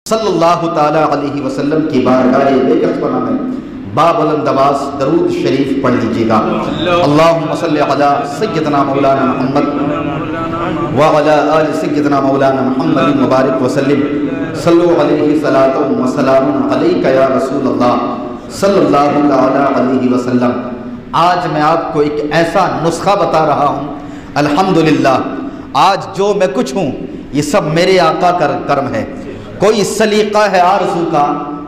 صلی اللہ تعالی علیہ وسلم کی بارگاہ بے کس پناہ میں بابلند آواز درود شریف پڑھ لیجیے گا۔ اللہم صلی علی سیدنا مولانا محمد وعلی آل سیدنا مولانا محمد مبارک وسلم صلو علیہ صلاۃ و سلام علیک یا رسول اللہ صلی اللہ تعالی علیہ وسلم۔ آج میں آپ کو ایک ایسا نسخہ بتا رہا ہوں، الحمدللہ آج جو میں کچھ ہوں یہ سب میرے آقا کا کرم ہے۔ کوئی سلیقہ ہے آرزو کا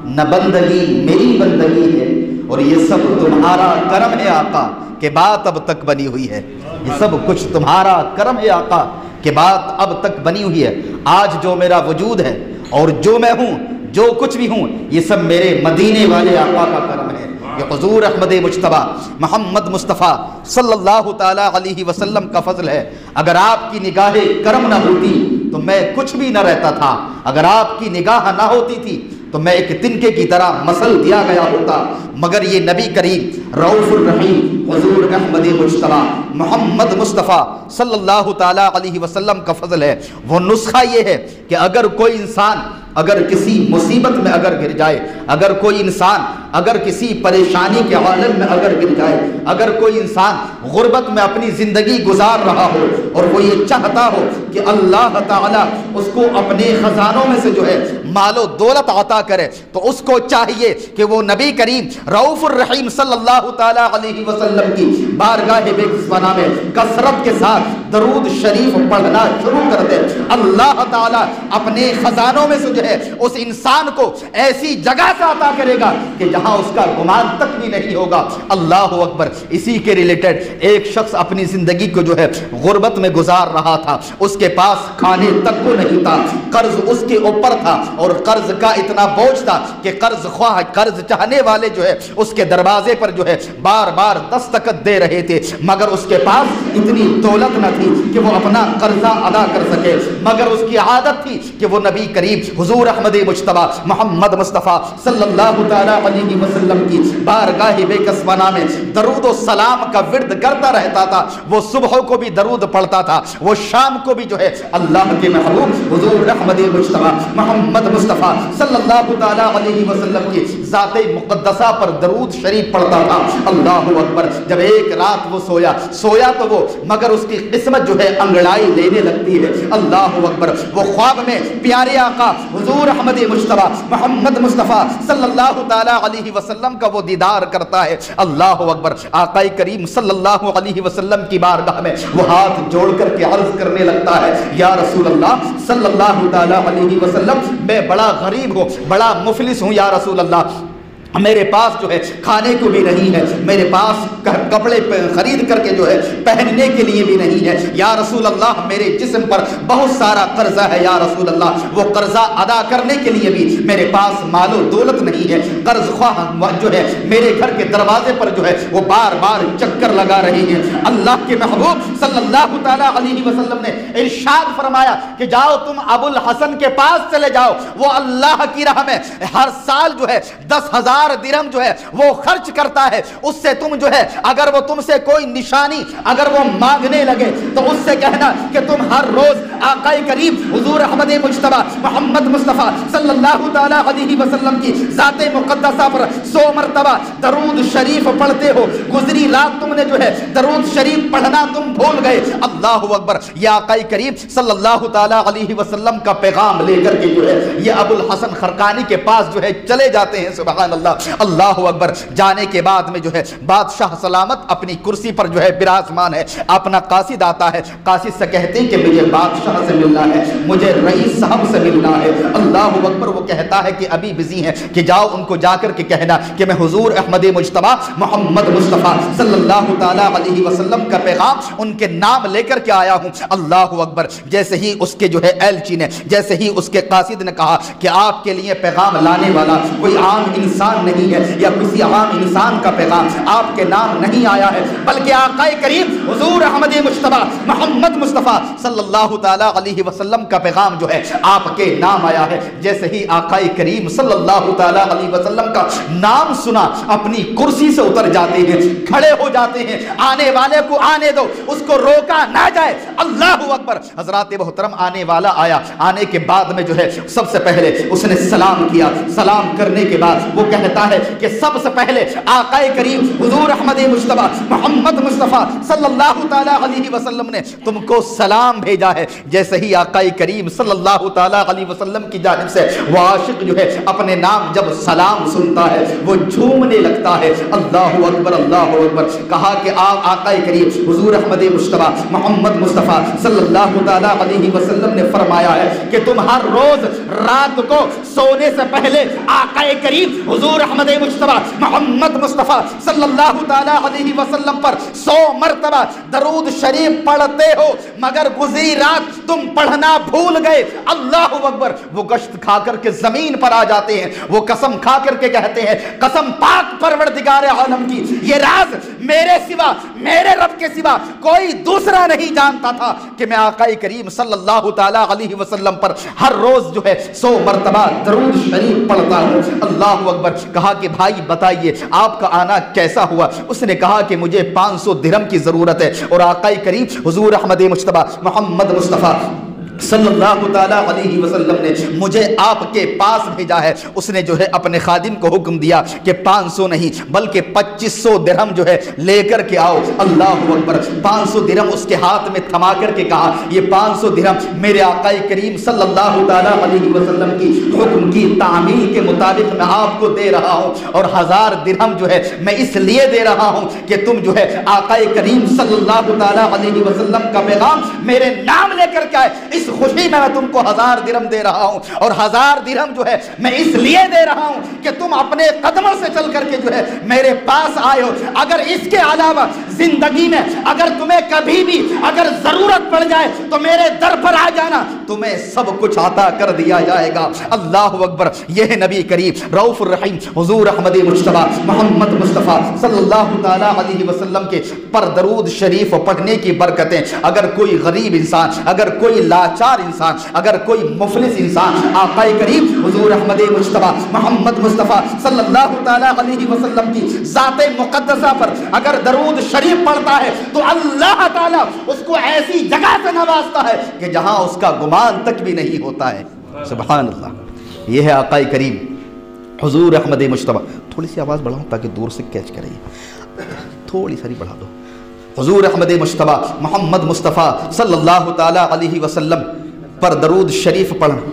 نہ بندگی میری بندگی ہے، اور یہ سب تمہارا کرم ہے آقا کہ بات اب تک بنی ہوئی ہے۔ یہ سب کچھ تمہارا کرم ہے آقا کہ بات اب تک بنی ہوئی ہے۔ آج جو میرا وجود ہے اور جو میں ہوں، جو کچھ بھی ہوں، یہ سب میرے مدینے والے آقا کا کرم ہے۔ یہ حضور احمد مجتبیٰ محمد مصطفیٰ صلی اللہ تعالی علیہ وسلم کا فضل ہے۔ اگر آپ کی نگاہ کرم نہ ہوتی تو میں کچھ بھی نہ رہتا تھا، اگر آپ کی نگاہ نہ ہوتی تھی تو میں ایک تنکے کی طرح مسل دیا گیا ہوتا، مگر یہ نبی کریم رؤوف الرحیم حضور احمد مجتبیٰ محمد مصطفیٰ صلی اللہ تعالی علیہ وسلم کا فضل ہے۔ وہ نسخہ یہ ہے کہ اگر کوئی انسان اگر کسی مصیبت میں اگر گر جائے، اگر کوئی انسان اگر کسی پریشانی کے عالم میں اگر گر جائے، اگر کوئی انسان غربت میں اپنی زندگی گزار رہا ہو اور وہ یہ چاہتا ہو کہ اللہ تعالیٰ اس کو اپنے خزانوں میں سے جو ہے مال و دولت عطا کرے، تو اس کو چاہیے کہ وہ نبی کریم رؤوف الرحیم صلی اللہ تعالی علیہ وسلم کی بارگاہ بے کسوانہ میں کثرت کے ساتھ درود شریف پڑھنا شروع کر دے۔ اللہ تعالیٰ اپنے خزانوں میں سے جو ہے اس انسان کو ایسی جگہ سے عطا کرے گا کہ جہاں اس کا گمان تک بھی نہیں ہوگا۔ اللہ اکبر۔ اسی کے ریلیٹڈ ایک شخص اپنی زندگی کو جو ہے غربت میں گزار رہا تھا، اس کے پاس کھانے تک کو نہیں تھا، قرض اس کے اوپر تھا، اور قرض کا اتنا بوجھ تھا کہ قرض خواہ قرض چاہنے والے جو ہے اس کے دروازے پر جو ہے بار بار دستخط دے رہے تھے، مگر اس کے پاس اتنی دولت نہ تھی کہ وہ اپنا قرضہ ادا کر سکے، مگر اس کی عادت تھی کہ وہ نبی کریم حضور احمد مجتبیٰ محمد مصطفیٰ صلی اللہ تعالی علیہ وسلم کی بارگاہ بے کسوانہ میں درود و سلام کا ورد کرتا رہتا تھا۔ وہ صبح کو بھی درود پڑھتا تھا، وہ شام کو بھی جو ہے اللہ کے محبوب حضور احمد مجتبیٰ محمد مصطفیٰ صلی اللہ تعالی علیہ وسلم کی ذات مقدسہ پر درود شریف پڑھتا تھا۔ اللہ اکبر۔ جب ایک رات وہ سویا تو وہ مگر اس کی قسمت جو ہے انگڑائی لینے لگتی ہے۔ اللہ اکبر۔ وہ خواب میں پیارے آقا حضور احمد مجتبیٰ محمد مصطفیٰ صلی اللہ تعالی علیہ وسلم کا وہ دیدار کرتا ہے۔ اللہ اکبر۔ آقا کریم صلی اللہ علیہ وسلم کی بارگاہ میں وہ ہاتھ جوڑ کر کے عرض کرنے لگتا ہے، یا رسول اللہ صلی اللہ تعالی علیہ وسلم، میں بڑا غریب ہوں، بڑا مفلس ہوں یا رسول اللہ، میرے پاس جو ہے کھانے کو بھی نہیں ہے، میرے پاس کپڑے خرید کر کے جو ہے پہننے کے لیے بھی نہیں ہے، یا رسول اللہ میرے جسم پر بہت سارا قرضہ ہے، یا رسول اللہ وہ قرضہ ادا کرنے کے لیے بھی میرے پاس مال و دولت نہیں ہے، قرض خواہ جو ہے میرے گھر کے دروازے پر جو ہے وہ بار بار چکر لگا رہی ہیں۔ اللہ کے محبوب صلی اللہ تعالی علیہ وسلم نے ارشاد فرمایا کہ جاؤ تم ابو الحسن کے پاس چلے جاؤ، وہ اللہ کی راہ میں ہر سال جو ہے 10,000 درہم جو ہے وہ خرچ کرتا ہے، اس سے تم جو ہے اگر وہ تم سے کوئی نشانی اگر وہ مانگنے لگے تو اس سے کہنا کہ تم ہر روز آقا کریم حضور احمد مجتبیٰ محمد مصطفیٰ صلی اللہ تعالی علیہ وسلم کی ذات مقدسہ پر 100 مرتبہ درود شریف پڑھتے ہو، گزری رات تم نے جو ہے درود شریف پڑھنا تم بھول گئے۔ اللہ اکبر۔ یہ آقا کریم صلی اللہ تعالی علیہ وسلم کا پیغام لے کر کے جو ہے یہ ابو الحسن خرقانی کے پاس جو ہے چلے جاتے ہیں۔ سبحان اللہ، اللہ اکبر۔ جانے کے بعد میں جو ہے بادشاہ سلامت اپنی کرسی پر جو ہے براجمان ہے، اپنا قاصد آتا ہے، قاصد سے کہتے ہیں کہ مجھے بادشاہ سے ملنا ہے، مجھے رئیس صاحب سے ملنا ہے۔ اللہ اکبر۔ وہ کہتا ہے کہ ابھی بزی ہیں، کہ جاؤ ان کو جا کر کے کہنا کہ میں حضور احمد مجتبیٰ محمد مصطفیٰ صلی اللہ تعالی علیہ وسلم کا پیغام ان کے نام لے کر کے آیا ہوں۔ اللہ اکبر۔ جیسے ہی اس کے جو ہے ایلچی نے، جیسے ہی اس کے قاصد نے کہا کہ آپ کے لیے پیغام لانے والا کوئی عام انسان پیغام نہیں ہے یا کسی عام انسان کا پیغام آپ کے نام نہیں آیا ہے، بلکہ آقا کریم حضور احمد مجتبیٰ محمد مصطفیٰ صلی اللہ تعالی علیہ وسلم کا پیغام جو ہے آپ کے نام آیا ہے۔ جیسے ہی آقا کریم صلی اللہ تعالی علیہ وسلم کا نام سنا اپنی کرسی سے اتر جاتے ہیں، کھڑے ہو جاتے ہیں، آنے والے کو آنے دو، اس کو روکا نہ جائے۔ اللہ اکبر۔ حضرات محترم آنے والا آیا، آنے کے بعد میں جو ہے سب سے پہلے اس نے سلام کیا، سلام کرنے کے بعد وہ کہتا ہے کہ سب سے پہلے آقا کریم حضور احمد مجتبیٰ محمد مصطفیٰ صلی اللہ تعالی علیہ وسلم نے تم کو سلام بھیجا ہے۔ جیسے ہی آقا کریم صلی اللہ تعالی علیہ وسلم کی جانب سے وہ عاشق جو ہے اپنے نام جب سلام سنتا ہے وہ جھومنے لگتا ہے۔ اللہ اکبر اللہ اکبر۔ کہا کہ آقا کریم حضور احمد مجتبیٰ محمد مصطفیٰ صلی اللہ تعالی علیہ وسلم نے فرمایا ہے کہ تم ہر روز رات کو سونے سے پہلے آقا کریم حضور احمد مجتبیٰ محمد مصطفیٰ صلی اللہ تعالی علیہ وسلم پر 100 مرتبہ درود شریف پڑھتے ہو، مگر گزری رات تم پڑھنا بھول گئے۔ اللہ اکبر۔ وہ گشت کھا کر کے زمین پر آ جاتے ہیں، وہ قسم کھا کر کے کہتے ہیں قسم پاک پروردگار عالم کی، یہ راز میرے سوا، میرے رب کے سوا کوئی دوسرا نہیں جانتا تھا کہ میں آقا کریم صلی اللہ تعالی علیہ وسلم پر ہر روز جو ہے 100 مرتبہ درود شریف پڑھتا ہوں۔ اللہ اکبر۔ کہا کہ بھائی بتائیے آپ کا آنا کیسا ہوا؟ اس نے کہا کہ مجھے 500 درہم کی ضرورت ہے، اور آقا کریم حضور احمد مجتبیٰ محمد مصطفیٰ صلی اللہ تعالی علیہ وسلم نے مجھے آپ کے پاس بھیجا ہے۔ اس نے جو ہے اپنے خادم کو حکم دیا کہ 500 نہیں بلکہ 2500 درہم جو ہے لے کر کے آؤ۔ اللہ اکبر۔ 500 درہم اس کے ہاتھ میں تھما کر کے کہا یہ 500 درہم میرے آقا کریم صلی اللہ تعالی علیہ وسلم کی حکم کی تعمیل کے مطابق میں آپ کو دے رہا ہوں، اور 1000 درہم جو ہے میں اس لیے دے رہا ہوں کہ تم جو ہے آقا کریم صلی اللہ تعالی علیہ وسلم کا پیغام میرے نام لے کر کے آئے۔ اس خوشی میں تم کو 1000 درہم دے رہا ہوں، اور 1000 درہم جو ہے میں اس لیے دے رہا ہوں کہ تم اپنے قدموں سے چل کر کے جو ہے میرے پاس آئے ہو۔ اگر اس کے علاوہ زندگی میں اگر تمہیں کبھی بھی اگر ضرورت پڑ جائے تو میرے در پر آ جانا، تمہیں سب کچھ عطا کر دیا جائے گا۔ اللہ اکبر۔ یہ نبی کریم رؤوف الرحیم حضور احمد مجتبیٰ محمد مصطفیٰ صلی اللہ تعالی علیہ وسلم کے پر درود شریف پڑھنے کی برکتیں اگر کوئی غریب انسان، اگر کوئی لاچار انسان، اگر کوئی مفلس انسان آقا کریم حضور احمد مجتبیٰ محمد مصطفیٰ صلی اللہ تعالی علیہ وسلم کی ذات مقدسہ پر اگر درود شریف پڑھتا ہے تو اللہ تعالیٰ اس کو ایسی جگہ سے نوازتا ہے کہ جہاں اس کا گمان تک بھی نہیں ہوتا ہے۔ سبحان اللہ۔ یہ ہے آقا کریم حضور احمد مجتبیٰ۔ تھوڑی سی آواز بڑھاؤں تاکہ دور سے کیچ کرے، تھوڑی ساری بڑھا دو۔ حضور احمد مجتبیٰ محمد مصطفیٰ صلی اللہ تعالی علیہ وسلم پر درود شریف پڑھنا،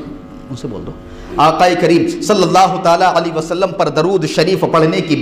ان سے بول دو آقا کریم صلی اللہ تعالی علیہ وسلم پر درود شریف پڑھنے کی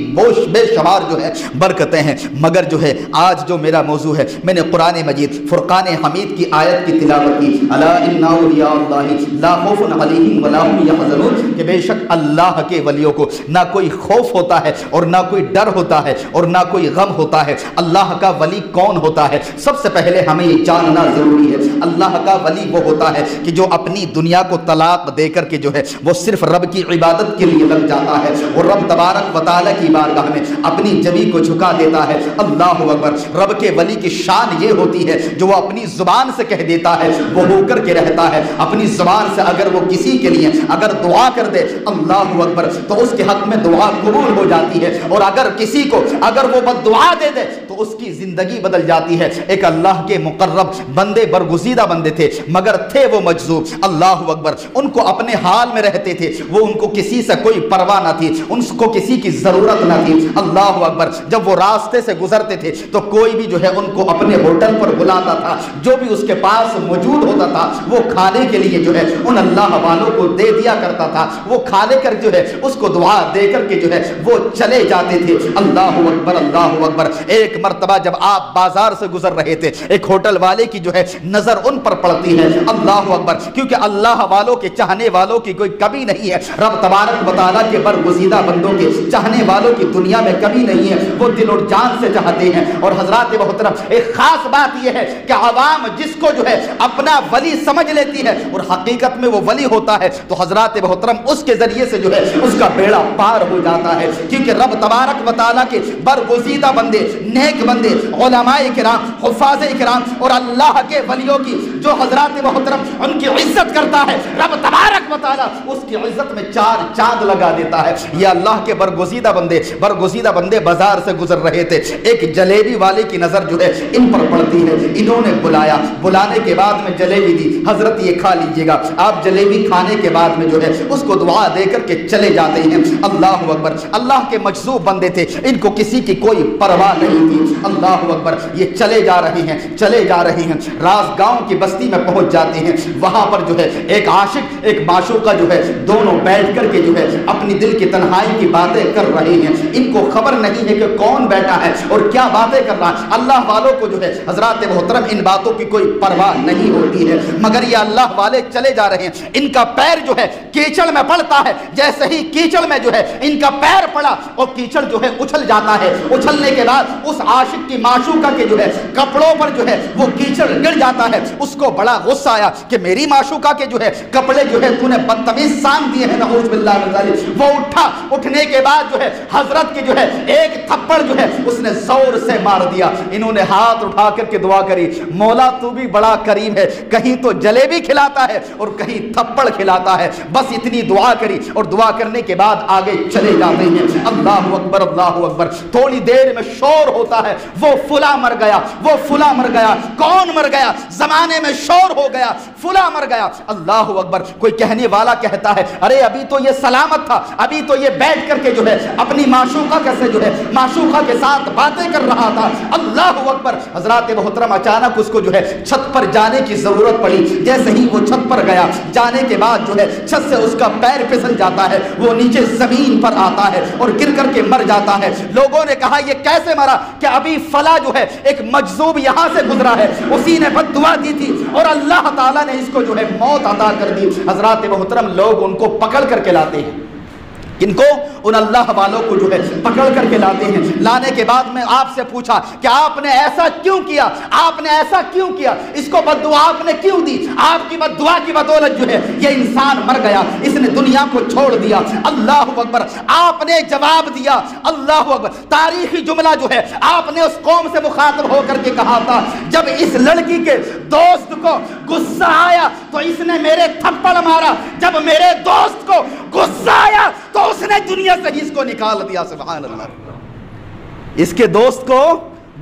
بے شمار جو ہے برکتیں ہیں، مگر جو ہے آج جو میرا موضوع ہے، میں نے قرآن مجید فرقان حمید کی آیت کی تلاوت کی، الا ان اولیاء اللہ لا خوف علیہم ولا هم یحزنون، کہ بے شک اللہ کے ولیوں کو نہ کوئی خوف ہوتا ہے اور نہ کوئی ڈر ہوتا ہے اور نہ کوئی غم ہوتا ہے۔ اللہ کا ولی کون ہوتا ہے؟ سب سے پہلے ہمیں یہ جاننا ضروری ہے، اللہ کا ولی وہ ہوتا ہے کہ جو اپنی دنیا کو طلاق دے کر کے جو ہے وہ صرف رب کی عبادت کے لیے لگ جاتا ہے، اور رب تبارک و تعالیٰ کی بارگاہ میں اپنی جبی کو جھکا دیتا ہے۔ اللہ اکبر۔ رب کے ولی کی شان یہ ہوتی ہے جو وہ اپنی زبان سے کہہ دیتا ہے وہ ہو کر کے رہتا ہے۔ اپنی زبان سے اگر وہ کسی کے لیے اگر دعا کر دے اللہ اکبر تو اس کے حق میں دعا قبول ہو جاتی ہے، اور اگر کسی کو اگر وہ بد دعا دے دے تو اس کی زندگی بدل جاتی ہے۔ ایک اللہ کے مقرب بندے برگزیدہ بندے تھے مگر تھے وہ مجذوب، اللہ اکبر، ان کو اپنے حال میں رہتے تھے، وہ ان کو کسی سے کوئی پرواہ نہ تھی، ان کو کسی کی ضرورت نہ تھی، اللہ اکبر۔ جب وہ راستے سے گزرتے تھے تو کوئی بھی جو ہے ان کو اپنے ہوٹل پر بلاتا تھا، جو بھی اس کے پاس موجود ہوتا تھا وہ کھانے کے لیے جو ہے ان اللہ والوں کو دے دیا کرتا تھا، وہ کھا لے کر جو ہے اس کو دعا دے کر کے جو ہے وہ چلے جاتے تھے۔ اللہ اکبر اللہ اکبر۔ ایک مرتبہ جب آپ بازار سے گزر رہے تھے، ایک ہوٹل والے کی جو ہے نظر ان پر پڑتی ہے، اللہ اکبر، کیونکہ اللہ والوں کے چاہنے والوں کی کوئی کمی نہیں ہے، رب تبارک و تعالیٰ کے برگزیدہ بندوں کے چاہنے والوں کی دنیا میں کمی نہیں ہے، وہ دل اور جان سے چاہتے ہیں۔ اور حضرات محترم، ایک خاص بات یہ ہے کہ عوام جس کو جو ہے اپنا ولی سمجھ لیتی ہے اور حقیقت میں وہ ولی ہوتا ہے، تو حضرات محترم اس کے ذریعے سے جو ہے اس کا بیڑا پار ہو جاتا ہے، کیونکہ رب تبارک و تعالیٰ کے برگزیدہ بندے، نیک بندے، علماء کرام، حفاظ کرام اور اللہ کے ولیوں کی جو حضرات محترم ان کی عزت کرتا ہے، رب تبارک و تعالیٰ اس کی عزت میں چار چاند لگا دیتا ہے۔ یہ اللہ کے برگزیدہ بندے بازار سے گزر رہے تھے، ایک جلیبی والے کی نظر جو ہے ان پر پڑتی ہے، انہوں نے بلانے کے بعد میں جلیبی دی، حضرت یہ کھا لیجئے گا۔ آپ جلیبی کھانے کے بعد میں جو ہے اس کو دعا دے کر کے چلے جاتے ہیں۔ اللہ اکبر، اللہ کے مجذوب بندے تھے، ان کو کسی کی کوئی پرواہ نہیں تھی۔ اللہ اکبر، یہ چلے جا رہے ہیں، راز گاؤں کی بستی میں پہنچ جاتے ہیں۔ وہاں پر جو ہے ایک عاشق ایک معشوقہ جو ہے دونوں بیٹھ کر کے جو ہے اپنی دل کی تنہائی کی باتیں کر رہے ہیں۔ ان کو خبر نہیں ہے کہ کون بیٹھا ہے اور کیا باتیں کر رہا ہے۔ اللہ والوں کو جو ہے حضرات محترم ان باتوں کی کوئی پرواہ نہیں ہوتی ہے، مگر یہ اللہ والے چلے جا رہے ہیں۔ ان کا پیر جو ہے کیچڑ میں پڑتا ہے، جیسے ہی کیچڑ میں جو ہے ان کا پیر پڑا اور کیچڑ جو ہے اچھل جاتا ہے، اچھلنے کے بعد اس عاشق کی معشوقہ کے جو ہے کپڑوں پر جو ہے وہ کیچڑ گر جاتا ہے۔ اس کو بڑا غصہ آیا کہ میری معشوقہ کے جو ہے کپڑے جو ہے تو نے بدتمیز سام دیے ہیں، نعوذ باللہ من ذالک۔ وہ اٹھا، اٹھنے کے بعد جو ہے حضرت کی جو ہے ایک تھپڑ جو ہے اس نے زور سے مار دیا۔ انہوں نے ہاتھ اٹھا کر کے دعا کری، مولا تو بھی بڑا کریم ہے، کہیں تو جلیبی کھلاتا ہے اور کہیں تھپڑ کھلاتا ہے۔ بس اتنی دعا کری اور دعا کرنے کے بعد آگے چلے جاتے ہیں۔ اللہ اکبر، اللہ اکبر۔ تھوڑی دیر میں شور ہوتا ہے، وہ فلاں مر گیا، وہ فلاں مر گیا۔ کون مر گیا؟ زمانے میں شور ہو گیا، فلاں مر گیا۔ اللہ اکبر۔ کوئی کہنے والا کہتا ہے ارے ابھی تو یہ سلامت تھا، ابھی تو یہ بیٹھ کر کے جو ہے اپنی معشوقہ سے جو ہے معشوقہ کے ساتھ باتیں کر رہا تھا۔ اللہ اکبر۔ حضرات محترم، اچانک اس کو جو ہے چھت پر جانے کی ضرورت پڑی۔ جیسے ہی وہ چھت پر گیا، جانے کے بعد جو ہے چھت سے اس کا پیر پھسل جاتا ہے، وہ نیچے زمین پر آتا ہے اور گر کر کے مر جاتا ہے۔ لوگوں نے کہا یہ کیسے مرا؟ کہ ابھی فلاں جو ہے ایک مجذوب یہاں سے گزرا ہے، اسی نے بد دعا دی تھی اور اللہ تعالیٰ نے اس کو جو ہے موت عطا کر دی۔ حضرات محترم، لوگ ان کو پکڑ کر کے لاتے ہیں، کن کو؟ ان اللہ والوں کو جو ہے پکڑ کر کے لاتے ہیں۔ لانے کے بعد میں آپ سے پوچھا کہ آپ نے ایسا کیوں کیا؟ آپ نے ایسا کیوں کیا؟ اس کو بد دعا آپ نے کیوں دی؟ آپ کی بد دعا کی بدولت جو ہے یہ انسان مر گیا، اس نے دنیا کو چھوڑ دیا۔ اللہ اکبر۔ آپ نے جواب دیا، اللہ اکبر، تاریخی جملہ جو ہے آپ نے اس قوم سے مخاطب ہو کر کے کہا تھا، جب اس لڑکی کے دوست کو غصہ آیا تو اس نے میرے تھپڑ مارا، جب میرے دوست کو غصہ آیا تو اس نے دنیا سے ہی اس کو نکال دیا۔ سبحان اللہ۔ اس کے دوست کو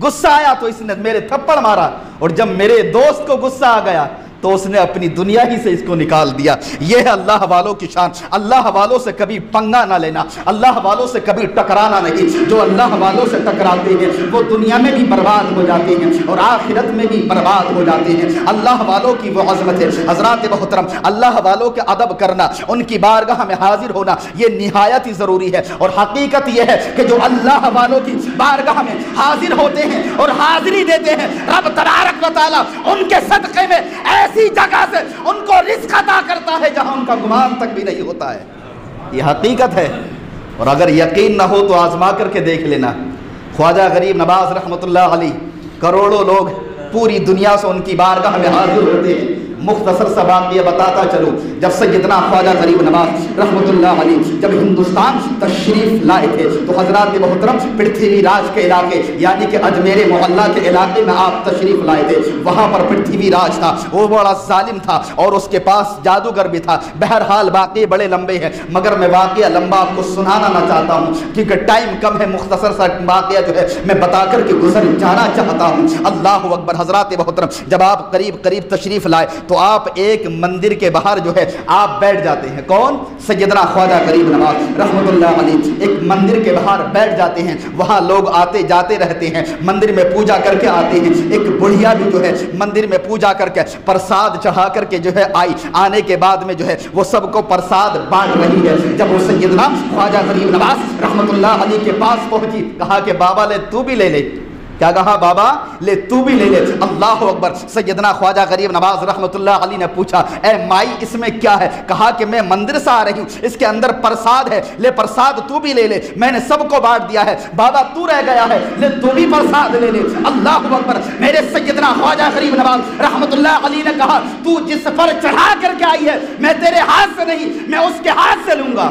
غصہ آیا تو اس نے میرے تھپڑ مارا، اور جب میرے دوست کو غصہ آ گیا تو اس نے اپنی دنیا ہی سے اس کو نکال دیا۔ یہ ہے اللہ والوں کی شان۔ اللہ والوں سے کبھی پنگا نہ لینا، اللہ والوں سے کبھی ٹکرانا نہیں۔ جو اللہ والوں سے ٹکراتے ہیں وہ دنیا میں بھی برباد ہو جاتے ہیں اور آخرت میں بھی برباد ہو جاتے ہیں۔ اللہ والوں کی وہ عظمت ہے۔ حضرات محترم، اللہ والوں کے ادب کرنا، ان کی بارگاہ میں حاضر ہونا، یہ نہایت ہی ضروری ہے۔ اور حقیقت یہ ہے کہ جو اللہ والوں کی بارگاہ میں حاضر ہوتے ہیں اور حاضری دیتے ہیں، رب تبارک و تعالیٰ ان کے صدقے میں ایسی جگہ سے ان کو رزق عطا کرتا ہے جہاں ان کا گمان تک بھی نہیں ہوتا ہے۔ یہ حقیقت ہے، اور اگر یقین نہ ہو تو آزما کر کے دیکھ لینا۔ خواجہ غریب نواز رحمۃ اللہ علیہ، کروڑوں لوگ پوری دنیا سے ان کی بارگاہ میں حاضر ہوتے ہیں۔ مختصر سا واقعہ بتاتا چلوں، جب سیدنا خواجہ غریب نواز رحمۃ اللہ علیہ جب ہندوستان تشریف لائے تھے تو حضرات محترم پرتھوی راج کے علاقے یعنی کہ اجمیر محلہ کے علاقے میں آپ تشریف لائے تھے۔ وہاں پر پرتھوی راج تھا، وہ بڑا ظالم تھا اور اس کے پاس جادوگر بھی تھا۔ بہرحال واقعے بڑے لمبے ہیں، مگر میں واقعہ لمبا آپ کو سنانا نہ چاہتا ہوں کیونکہ ٹائم کم ہے۔ مختصر سا واقعہ جو ہے میں بتا کر کے گزر جانا چاہتا ہوں۔ اللہ اکبر۔ حضرات محترم، جب آپ قریب تشریف لائے تو آپ ایک مندر کے باہر جو ہے آپ بیٹھ جاتے ہیں۔ کون؟ سیدنا خواجہ غریب نواز رحمۃ اللہ علیہ ایک مندر کے باہر بیٹھ جاتے ہیں۔ وہاں لوگ آتے جاتے رہتے ہیں، مندر میں پوجا کر کے آتے ہیں۔ ایک بڑھیا بھی جو ہے مندر میں پوجا کر کے پرساد چڑھا کر کے جو ہے آنے کے بعد میں جو ہے وہ سب کو پرساد بانٹ رہی ہے۔ جب وہ سیدنا خواجہ غریب نواز رحمۃ اللہ علیہ کے پاس پہنچی، کہا کہ بابا لے تو بھی لے لے۔ کیا کہا بابا لے تو بھی لے لے. اللہ اکبر. سیدنا خواجہ غریب نواز رحمۃ اللہ علیہ نے پوچھا اے مائی اس میں کیا ہے؟ کہا کہ میں مندر سے آ رہی ہوں, اس کے اندر پرساد ہے, لے پرساد تو بھی لے لے, میں نے سب کو بانٹ دیا ہے. بابا تو رہ گیا ہے, لے تو بھی پرساد لے لے. اللہ اکبر. میرے سیدنا خواجہ غریب نواز رحمۃ اللہ علیہ نے کہا تو جس پر چڑھا کر کے آئی ہے میں تیرے ہاتھ سے نہیں, میں اس کے ہاتھ سے لوں گا.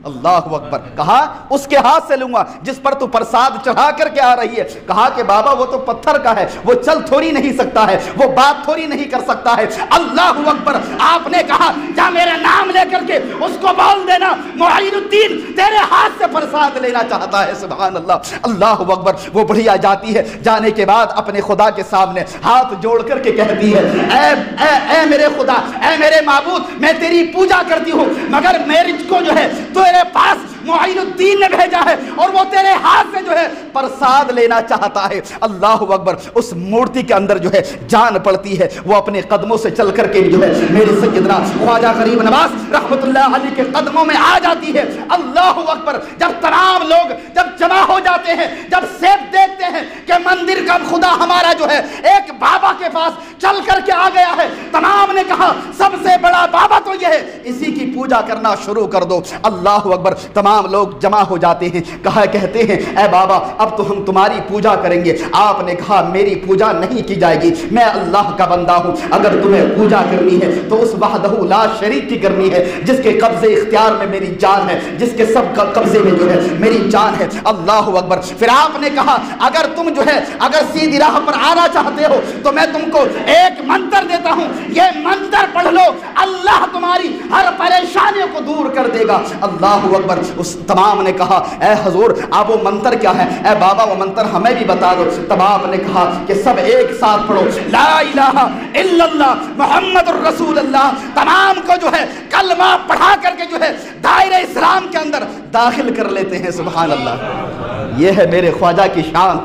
اللہ اکبر. کہا اس کے ہاتھ سے لوں گا جس پر تو پرساد چڑھا کر کے آ رہی ہے. کہا کہ بابا وہ تو پتھر کا ہے, وہ چل تھوڑی نہیں سکتا ہے, وہ بات تھوڑی نہیں کر سکتا ہے. اللہ اکبر. آپ نے کہا جا میرا نام لے کر کے اس کو بول دینا معین الدین تیرے ہاتھ سے پرساد لینا چاہتا ہے. سبحان اللہ. اللہ اکبر. وہ بڑھیا جاتی ہے, جانے کے بعد اپنے خدا کے سامنے ہاتھ جوڑ کر کے کہتی ہے اے میرے خدا, اے میرے معبود, میں تیری پوجا کرتی ہوں مگر میرے کو جو ہے تیرے پاس معین الدین نے بھیجا ہے اور وہ تیرے ہاتھ سے جو ہے پرساد لینا چاہتا ہے. اللہ اکبر. اس مورتی کے اندر جو ہے جان پڑتی ہے, وہ اپنے قدموں سے چل کر کے جو ہے میرے سیدنا خواجہ غریب نواز رحمۃ اللہ علیہ کے قدموں میں آ جاتی ہے. اللہ اکبر. جب تمام لوگ جب جمع ہو جاتے ہیں, جب سیب دیکھتے ہیں کہ مندر کا خدا ہمارا جو ہے ایک بابا کے پاس چل کر کے آ گیا ہے, تمام نے کہا سب سے بڑا بابا تو یہ ہے, اسی کی پوجا کرنا شروع کر دو. اللہ اکبر. تمام لوگ جمع ہو جاتے ہیں, کہتے ہیں اے بابا اب تو ہم تمہاری پوجا کریں گے. آپ نے کہا میری پوجا نہیں کی جائے گی, میں اللہ کا بندہ ہوں. اگر تمہیں پوجا کرنی ہے تو اس وحدہ لا شریک کی کرنی ہے جس کے قبضے اختیار میں میری جان ہے, جس کے سب قبضے میں جو ہے میری جان ہے. اللہ اکبر. پھر آپ نے کہا اگر تم جو ہے اگر سیدھی راہ پر آنا چاہتے ہو تو میں تم کو ایک منتر دیتا ہوں, یہ منتر پڑھ لو, اللہ تمہاری ہر پریشانیوں کو دور کر دے گا. اللہ اکبر. اس تمام نے کہا اے حضور آپ وہ منتر کیا ہے؟ اے بابا وہ منتر ہمیں بھی بتا دو. تمام نے کہا کہ سب ایک ساتھ پڑھو لا الہ الا اللہ محمد الرسول اللہ. تمام کو جو ہے کلمہ پڑھا کر کے جو ہے دائرہ اسلام کے اندر داخل کر لیتے ہیں. سبحان اللہ. یہ ہے میرے خواجہ کی شان,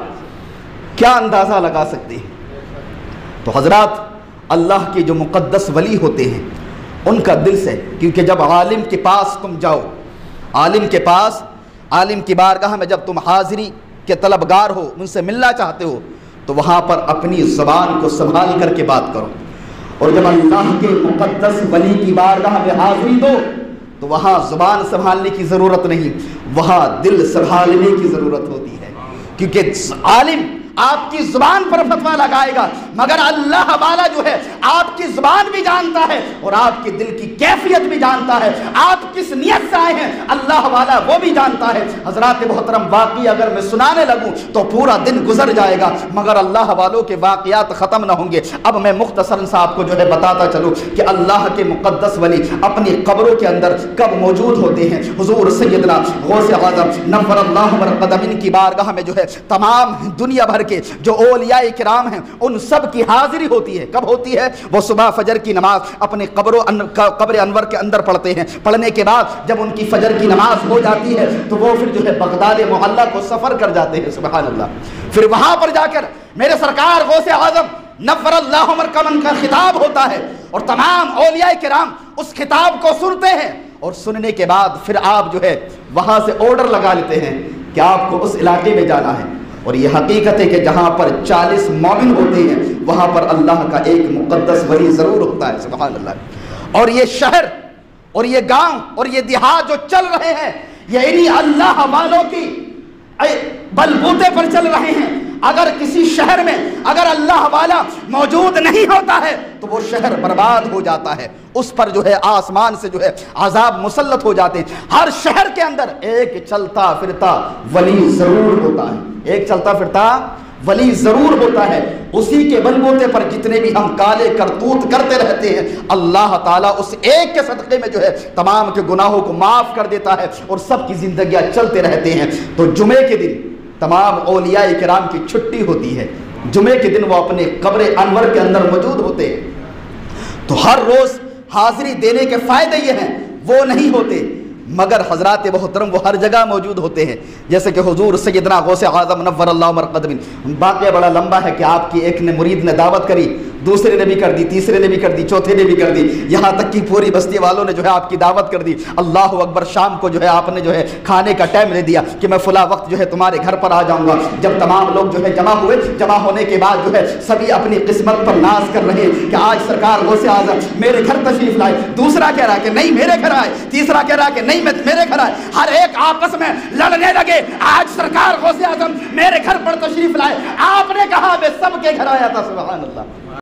کیا اندازہ لگا سکتے ہیں. تو حضرات اللہ کے جو مقدس ولی ہوتے ہیں ان کا دل سے, کیونکہ جب عالم کے پاس تم جاؤ, عالم کے پاس, عالم کی بارگاہ میں جب تم حاضری کے طلبگار ہو, ان سے ملنا چاہتے ہو, تو وہاں پر اپنی زبان کو سنبھال کر کے بات کرو. اور جب اللہ کے مقدس ولی کی بارگاہ میں حاضری دو تو وہاں زبان سنبھالنے کی ضرورت نہیں, وہاں دل سنبھالنے کی ضرورت ہوتی ہے. کیونکہ عالم آپ کی زبان پر فتویٰ لگائے گا مگر اللہ والا جو ہے آپ کی زبان بھی جانتا ہے اور آپ کے دل کی کیفیت بھی جانتا ہے, آپ کس نیت سے آئے ہیں اللہ والا وہ بھی جانتا ہے. حضرات محترم واقعی اگر میں سنانے لگوں تو پورا دن گزر جائے گا مگر اللہ والوں کے واقعات ختم نہ ہوں گے. اب میں مختصراً سا آپ کو جو ہے بتاتا چلوں کہ اللہ کے مقدس ولی اپنی قبروں کے اندر کب موجود ہوتے ہیں. حضور سیدنا غوث اعظم نور اللہ مرقدم کی بارگاہ میں جو ہے تمام دنیا بھر کے جو اولیاء کرام ہیں ان سب کی حاضری ہوتی ہے. کب ہوتی ہے؟ وہ صبح فجر کی نماز اپنے قبر انور کے اندر پڑھتے ہیں. پڑھنے کے بعد جب ان کی فجر کی نماز ہو جاتی ہے تو وہ پھر جو ہے بغداد معلی کو سفر کر جاتے ہیں. سبحان اللہ. پھر وہاں پر جا کر میرے سرکار غوث اعظم نور اللہ مرقدم کا خطاب ہوتا ہے اور تمام اولیاء کرام اس خطاب کو سنتے ہیں, اور سننے کے بعد پھر آپ جو ہے وہاں سے آرڈر لگا لیتے ہیں کہ آپ کو اس علاقے میں جانا ہے. اور یہ حقیقت ہے کہ جہاں پر 40 مومن ہوتے ہیں وہاں پر اللہ کا ایک مقدس ولی ضرور ہوتا ہے. سبحان اللہ. اور یہ شہر اور یہ گاؤں اور یہ دیہات جو چل رہے ہیں یہ انہی اللہ والوں کی بلبوتے پر چل رہے ہیں. اگر کسی شہر میں اگر اللہ والا موجود نہیں ہوتا ہے تو وہ شہر برباد ہو جاتا ہے, اس پر جو ہے آسمان سے جو ہے عذاب مسلط ہو جاتے ہیں. ہر شہر کے اندر ایک چلتا پھرتا ولی ضرور ہوتا ہے, ایک چلتا پھرتا ولی ضرور ہوتا ہے. اسی کے بلبوتے پر جتنے بھی ہم کالے کرتوت کرتے رہتے ہیں اللہ تعالیٰ اس ایک کے صدقے میں جو ہے تمام کے گناہوں کو معاف کر دیتا ہے اور سب کی زندگیاں چلتے رہتے ہیں. تو جمعے کے دن تمام اولیاء کرام کی چھٹی ہوتی ہے. جمعے کے دن وہ اپنے قبر انور کے اندر موجود ہوتے ہیں. تو ہر روز حاضری دینے کے فائدے یہ ہیں, وہ نہیں ہوتے مگر حضرات محترم وہ ہر جگہ موجود ہوتے ہیں. جیسے کہ حضور سیدنا غوث اعظم نور اللہ مرقدم, واقعہ بڑا لمبا ہے کہ آپ کی ایک نے مرید نے دعوت کری, دوسرے نے بھی کر دی، تیسرے نے بھی کر دی، چوتھے نے بھی کر دی، یہاں تک کہ پوری بستی والوں نے جو ہے آپ کی دعوت کر دی۔ اللہ اکبر، شام کو جو ہے آپ نے جو ہے کھانے کا ٹائم دے دیا کہ میں فلاں وقت جو ہے تمہارے گھر پر آ جاؤں گا۔ جب تمام لوگ جو ہے جمع ہوئے، جمع ہونے کے بعد جو ہے سبھی اپنی قسمت پر ناز کر رہے کہ آج سرکار غوث اعظم میرے گھر تشریف لائے، دوسرا کہہ رہا کہ نہیں میرے گھر آئے، تیسرا کہہ رہا کہ نہیں میرے گھر آئے، ہر ایک آپس میں لڑنے لگے۔ آج سرکار غوث اعظم میرے گھر پر تشریف لائے، آپ نے کہا میں سب کے گھر آیا تھا۔ سبحان اللہ۔